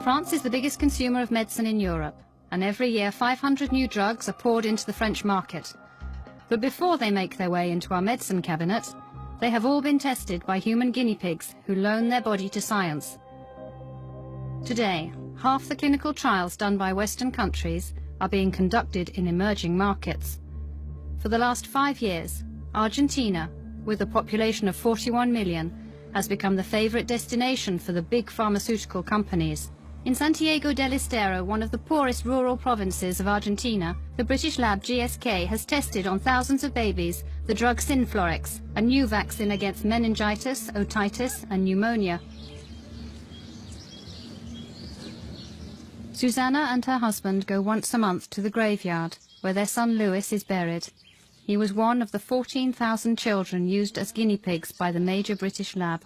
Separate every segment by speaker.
Speaker 1: France is the biggest consumer of medicine in Europe, and every year 500 new drugs are poured into the French market. But before they make their way into our medicine cabinet, they have all been tested by human guinea pigs who loan their body to science. Today, half the clinical trials done by Western countries are being conducted in emerging markets. For the last 5 years, Argentina, with a population of 41 million, has become the favorite destination for the big pharmaceutical companies. In Santiago del Estero, one of the poorest rural provinces of Argentina, the British lab GSK has tested on thousands of babies the drug Synflorix, a new vaccine against meningitis, otitis and pneumonia. Susanna and her husband go once a month to the graveyard, where their son Louis is buried. He was one of the 14,000 children used as guinea pigs by the major British lab.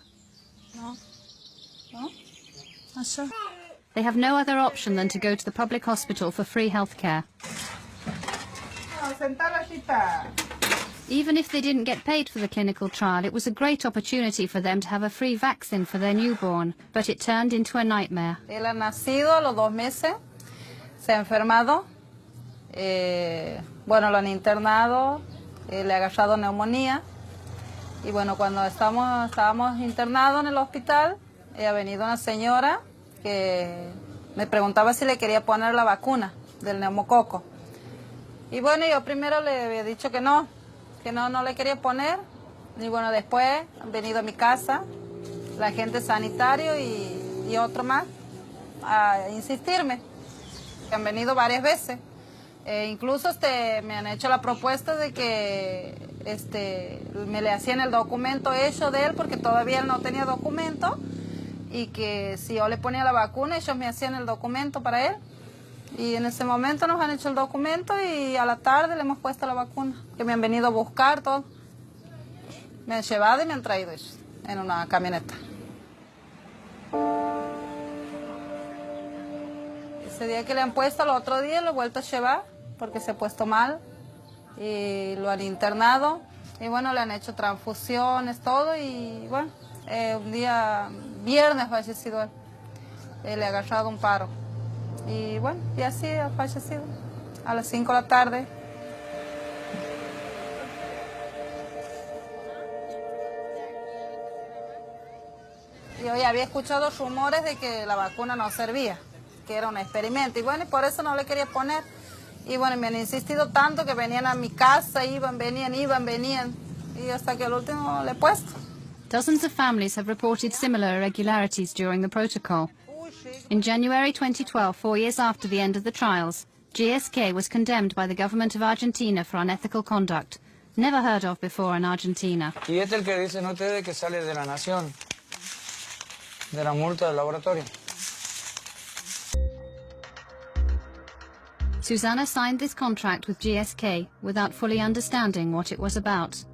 Speaker 1: They have no other option than to go to the public hospital for free health care. Even if they didn't get paid for the clinical trial, it was a great opportunity for them to have a free vaccine for their newborn, but it turned into a nightmare.
Speaker 2: Él ha nacido a los 2 meses, se ha enfermado, bueno, lo han internado, le ha agarrado neumonía, y bueno, cuando estábamos internados en el hospital, ha venido una señora que me preguntaba si le quería poner la vacuna del neumococo. Y bueno, yo primero le había dicho que no le quería poner. Y bueno, después han venido a mi casa la agente sanitario y otro más a insistirme. Han venido varias veces. Incluso me han hecho la propuesta de que me le hacían el documento hecho de él, porque todavía él no tenía documento, y que si yo le ponía la vacuna, ellos me hacían el documento para él. Y en ese momento nos han hecho el documento y a la tarde le hemos puesto la vacuna, que me han venido a buscar todo. Me han llevado y me han traído ellos en una camioneta. Ese día que le han puesto, el otro día lo he vuelto a llevar porque se ha puesto mal y lo han internado. Y bueno, le han hecho transfusiones, todo, y bueno, un día viernes fallecido él. Le ha agarrado un paro. Y bueno, y así ha fallecido, a las 5 de la tarde. Yo ya había escuchado rumores de que la vacuna no servía, que era un experimento, y bueno, y por eso no le quería poner. Y bueno, me han insistido tanto que venían a mi casa, iban, venían, y hasta que el último le he puesto.
Speaker 1: Dozens of families have reported similar irregularities during the protocol. In January 2012, 4 years after the end of the trials, GSK was condemned by the government of Argentina for unethical conduct, never heard of before in Argentina.
Speaker 3: Y este es el que dicen ustedes que sale de la nación, de la multa del laboratorio.
Speaker 1: Susanna signed this contract with GSK without fully understanding what it was about.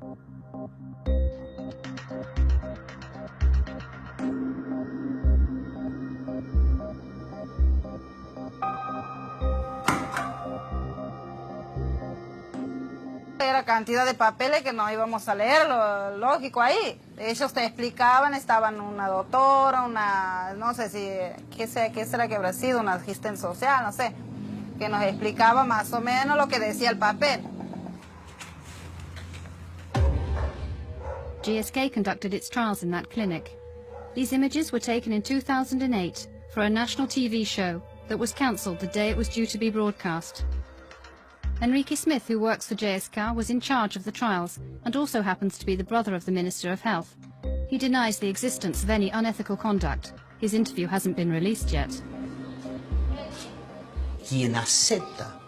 Speaker 2: Era cantidad de papeles que no íbamos a leer, lo lógico ahí. Ellos te explicaban, estaban una doctora, no sé si, qué será que habrá sido, una asistente social, no sé, que nos explicaba más o menos lo que decía el papel.
Speaker 1: GSK conducted its trials in that clinic. These images were taken in 2008 for a national TV show that was cancelled the day it was due to be broadcast. Enrique Smith, who works for JSK, was in charge of the trials and also happens to be the brother of the Minister of Health. He denies the existence of any unethical conduct. His interview hasn't been released yet.
Speaker 4: Quien acepta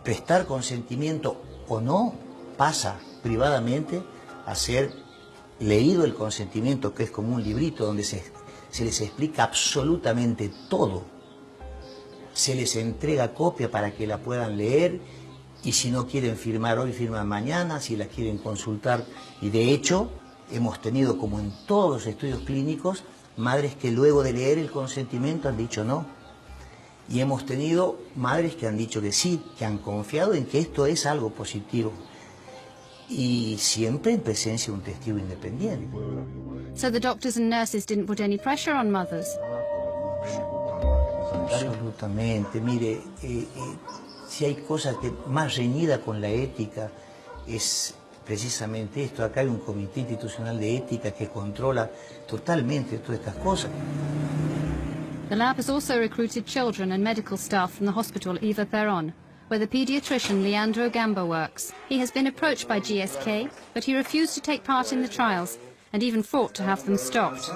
Speaker 4: prestar consentimiento o no pasa privadamente a ser leído el consentimiento, que es como un librito donde se les explica absolutamente todo. Se les entrega copia para que la puedan leer, y si no quieren firmar hoy, firman mañana, si la quieren consultar. Y de hecho, hemos tenido, como en todos los estudios clínicos, madres que luego de leer el consentimiento han dicho no. Y hemos tenido madres que han dicho que sí, que han confiado en que esto es algo positivo. Y siempre en presencia de un testigo independiente.
Speaker 1: So the doctors and nurses didn't put any pressure on mothers?
Speaker 5: comentario?
Speaker 4: Absolutamente. Mire, si hay cosas que más reñida con la ética es precisamente esto. Acá hay un comité institucional de ética que controla totalmente todas estas cosas.
Speaker 1: The lab has also recruited children and medical staff from the hospital Eva Peron, where the paediatrician Leandro Gamba works. He has been approached by GSK, but he refused to take part in the trials and even fought to have them stopped.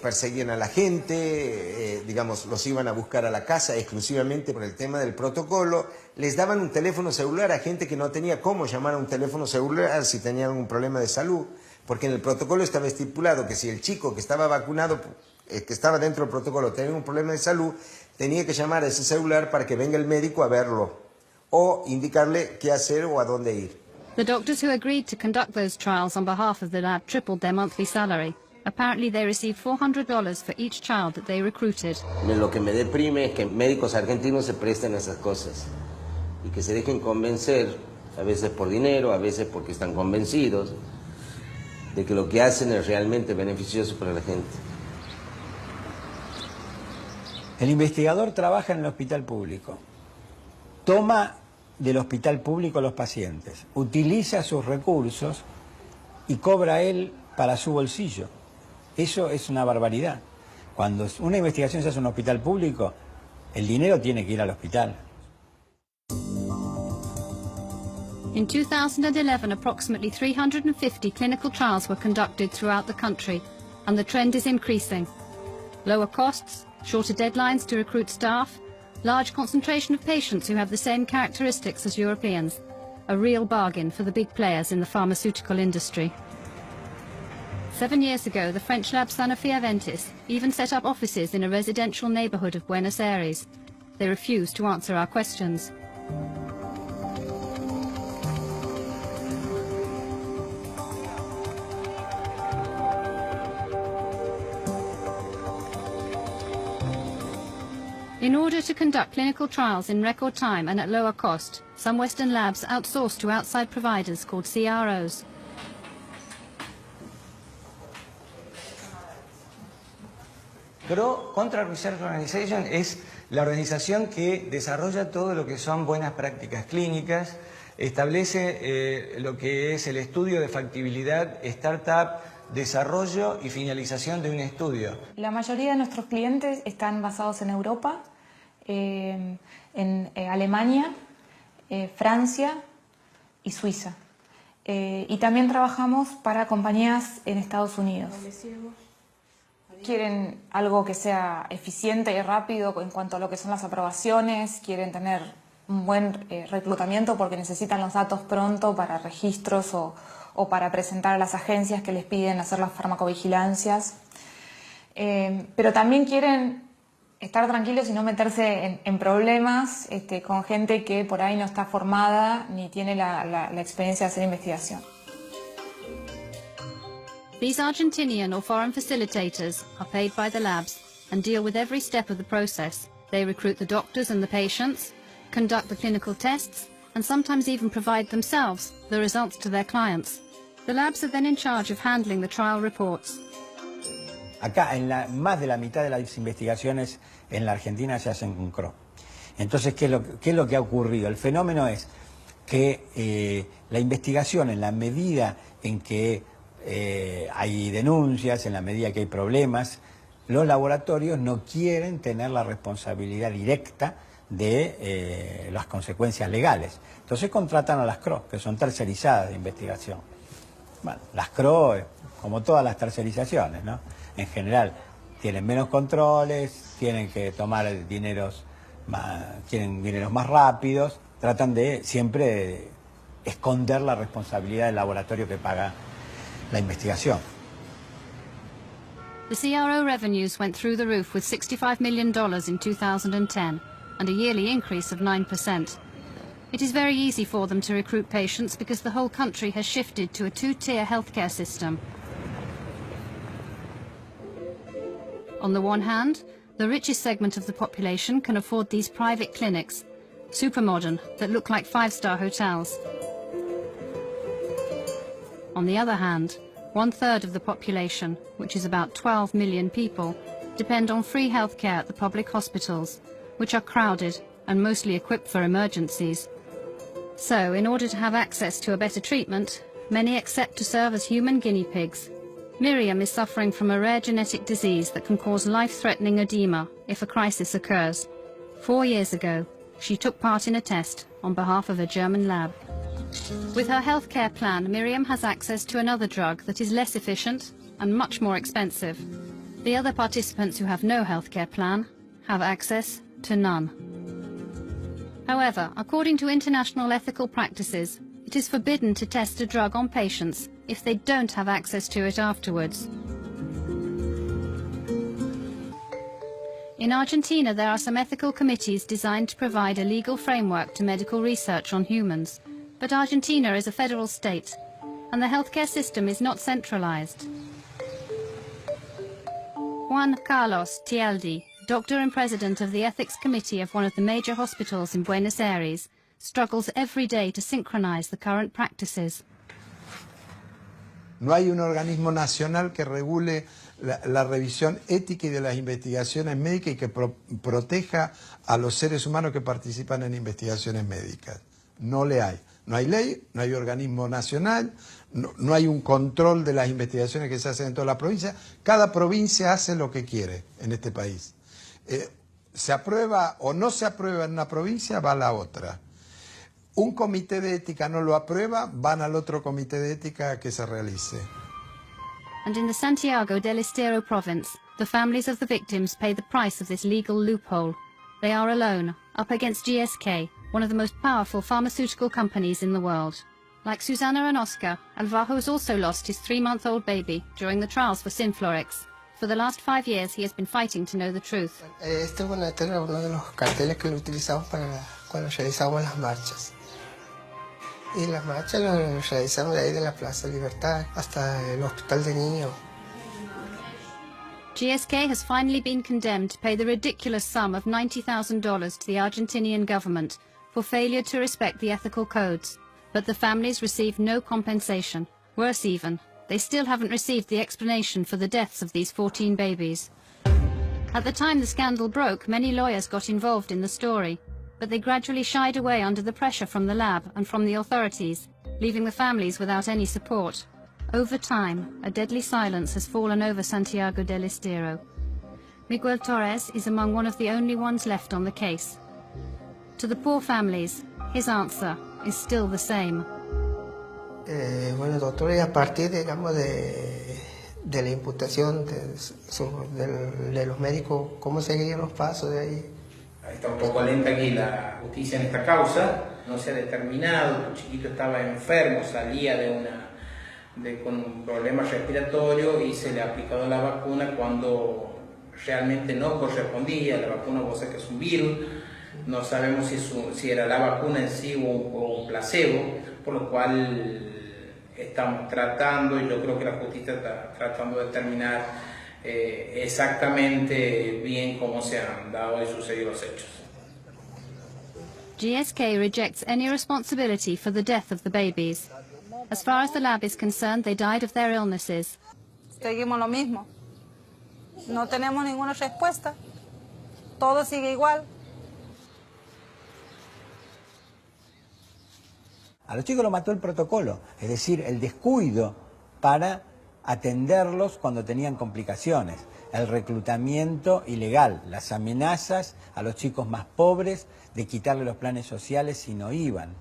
Speaker 5: Perseguían a la gente, digamos, los iban a buscar a la casa exclusivamente por el tema del protocolo, les daban un teléfono celular a gente que no tenía cómo llamar a un teléfono celular si tenían algún problema de salud, porque en el protocolo estaba estipulado que si el chico que estaba vacunado, que estaba dentro del protocolo, tenía un problema de salud, tenía que llamar a ese celular para que venga el médico a verlo o indicarle qué hacer o a dónde ir.
Speaker 1: The doctors who agreed to conduct those trials on behalf of the lab tripled their monthly salary. Apparently they received $400 for each child that they recruited.
Speaker 6: Lo que me deprime es que médicos argentinos se presten a esas cosas y que se dejen convencer, a veces por dinero, a veces porque están convencidos de que lo que hacen es realmente beneficioso para la gente.
Speaker 7: El investigador trabaja en el hospital público, toma del hospital público a los pacientes, utiliza sus recursos y cobra él para su bolsillo. Eso es una barbaridad. Cuando una investigación se hace en un hospital público, el dinero tiene que ir al hospital.
Speaker 1: In 2011, approximately 350 clinical trials were conducted throughout the country, and the trend is increasing. Lower costs, shorter deadlines to recruit staff, large concentration of patients who have the same characteristics as Europeans. A real bargain for the big players in the pharmaceutical industry. 7 years ago, the French lab Sanofi Aventis even set up offices in a residential neighborhood of Buenos Aires. They refused to answer our questions. In order to conduct clinical trials in record time and at lower cost, some Western labs outsource to outside providers called CROs.
Speaker 3: CRO, Contract Research Organization, es la organización que desarrolla todo lo que son buenas prácticas clínicas, establece lo que es el estudio de factibilidad, startup, desarrollo y finalización de un estudio.
Speaker 8: La mayoría de nuestros clientes están basados en Europa, en Alemania, Francia y Suiza. Y también trabajamos para compañías en Estados Unidos. Quieren algo que sea eficiente y rápido en cuanto a lo que son las aprobaciones, quieren tener un buen reclutamiento porque necesitan los datos pronto para registros o para presentar a las agencias que les piden hacer las farmacovigilancias. Pero también quieren estar tranquilos y no meterse en problemas con gente que por ahí no está formada ni tiene la experiencia de hacer investigación.
Speaker 1: These Argentinian or foreign facilitators are paid by the labs and deal with every step of the process. They recruit the doctors and the patients, conduct the clinical tests, and sometimes even provide themselves the results to their clients. The labs are then in charge of handling the trial reports.
Speaker 7: Acá, más de la mitad de las investigaciones en la Argentina se hacen con CRO. Entonces, ¿qué es lo que ha ocurrido? El fenómeno es que la investigación, en la medida en que hay denuncias, en la medida que hay problemas, los laboratorios no quieren tener la responsabilidad directa de las consecuencias legales. Entonces contratan a las CRO, que son tercerizadas de investigación. Bueno, las CRO, como todas las tercerizaciones, ¿no? En general, tienen menos controles, tienen que tomar dineros más rápidos, tratan de siempre esconder la responsabilidad del laboratorio que paga la investigación.
Speaker 1: The CRO revenues went through the roof with $65 million in 2010 and a yearly increase of 9%. It is very easy for them to recruit patients because the whole country has shifted to a two-tier healthcare system. On the one hand, the richest segment of the population can afford these private clinics, super modern, that look like five-star hotels. On the other hand, 1/3 of the population, which is about 12 million people, depend on free healthcare at the public hospitals, which are crowded and mostly equipped for emergencies. So, in order to have access to a better treatment, many accept to serve as human guinea pigs. Miriam is suffering from a rare genetic disease that can cause life-threatening edema if a crisis occurs. 4 years ago, she took part in a test on behalf of a German lab. With her healthcare plan, Miriam has access to another drug that is less efficient and much more expensive. The other participants who have no healthcare plan have access to none. However, according to international ethical practices, it is forbidden to test a drug on patients if they don't have access to it afterwards. In Argentina, there are some ethical committees designed to provide a legal framework to medical research on humans. But Argentina is a federal state, and the healthcare system is not centralized. Juan Carlos Tialdi, doctor and president of the ethics committee of one of the major hospitals in Buenos Aires, struggles every day to synchronize the current practices.
Speaker 9: No hay un organismo nacional que regule la revisión ética y de las investigaciones médicas y que proteja a los seres humanos que participan en investigaciones médicas. No le hay. No hay ley, no hay organismo nacional, no hay un control de las investigaciones que se hacen en toda la provincia. Cada provincia hace lo que quiere en este país. Se aprueba o no se aprueba en una provincia, va a la otra. Un comité de ética no lo aprueba, van al otro comité de ética que se realice.
Speaker 1: And in the Santiago del Estero province, the families of the victims pay the price of this legal loophole. They are alone, up against GSK, one of the most powerful pharmaceutical companies in the world. Like Susana and Oscar, Alvaro has also lost his 3-month-old baby during the trials for Synflorix. For the last 5 years, he has been fighting to know the truth.
Speaker 10: Este era uno de los carteles que lo utilizamos para cuando realizamos las marchas. Y las marchas las realizamos de ahí de la Plaza Libertad hasta el Hospital de Niños.
Speaker 1: GSK has finally been condemned to pay the ridiculous sum of $90,000 to the Argentinian government for failure to respect the ethical codes. But the families receive no compensation. Worse even, they still haven't received the explanation for the deaths of these 14 babies. At the time the scandal broke, many lawyers got involved in the story, but they gradually shied away under the pressure from the lab and from the authorities, leaving the families without any support. Over time, a deadly silence has fallen over Santiago del Estero. Miguel Torres is among one of the only ones left on the case. To the poor families, his answer is still the same.
Speaker 10: Bueno, doctor, y a partir, digamos, de la imputación de los médicos, ¿cómo seguirían los pasos de ahí?
Speaker 11: Está un poco lenta aquí la justicia en esta causa, no se ha determinado, el chiquito estaba enfermo, salía con un problema respiratorio y se le ha aplicado la vacuna cuando realmente no correspondía. La vacuna, vos sabés que es un virus, no sabemos si era la vacuna en sí o un placebo, por lo cual estamos tratando, y yo creo que la justicia está tratando de determinar exactamente bien cómo se han dado y sucedido los hechos.
Speaker 1: GSK rejects any responsibility for the death of the babies. As far as the lab is concerned, they died of their illnesses.
Speaker 2: Seguimos lo mismo. No tenemos ninguna respuesta. Todo sigue igual.
Speaker 7: A los chicos los mató el protocolo, es decir, el descuido para atenderlos cuando tenían complicaciones, el reclutamiento ilegal, las amenazas a los chicos más pobres de quitarle los planes sociales si no iban,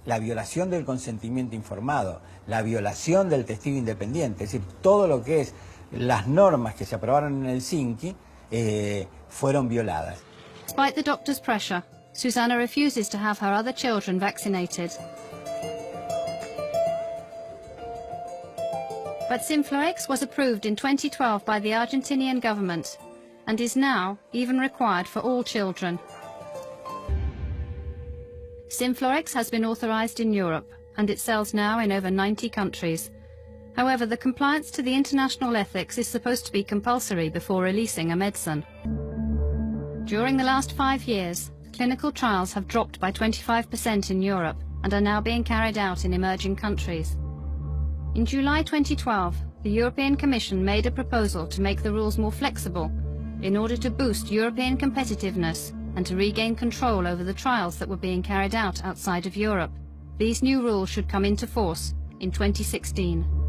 Speaker 7: la violación del consentimiento informado, la violación del testigo independiente, es decir, todo lo que es las normas que se aprobaron en el Helsinki fueron violadas.
Speaker 1: Despite the doctor's pressure, Susana refuses to have her other children vaccinated. But Synflorix was approved in 2012 by the Argentinian government and is now even required for all children. Synflorix has been authorized in Europe and it sells now in over 90 countries. However, the compliance to the international ethics is supposed to be compulsory before releasing a medicine. During the last 5 years, clinical trials have dropped by 25% in Europe and are now being carried out in emerging countries. In July 2012, the European Commission made a proposal to make the rules more flexible in order to boost European competitiveness and to regain control over the trials that were being carried out outside of Europe. These new rules should come into force in 2016.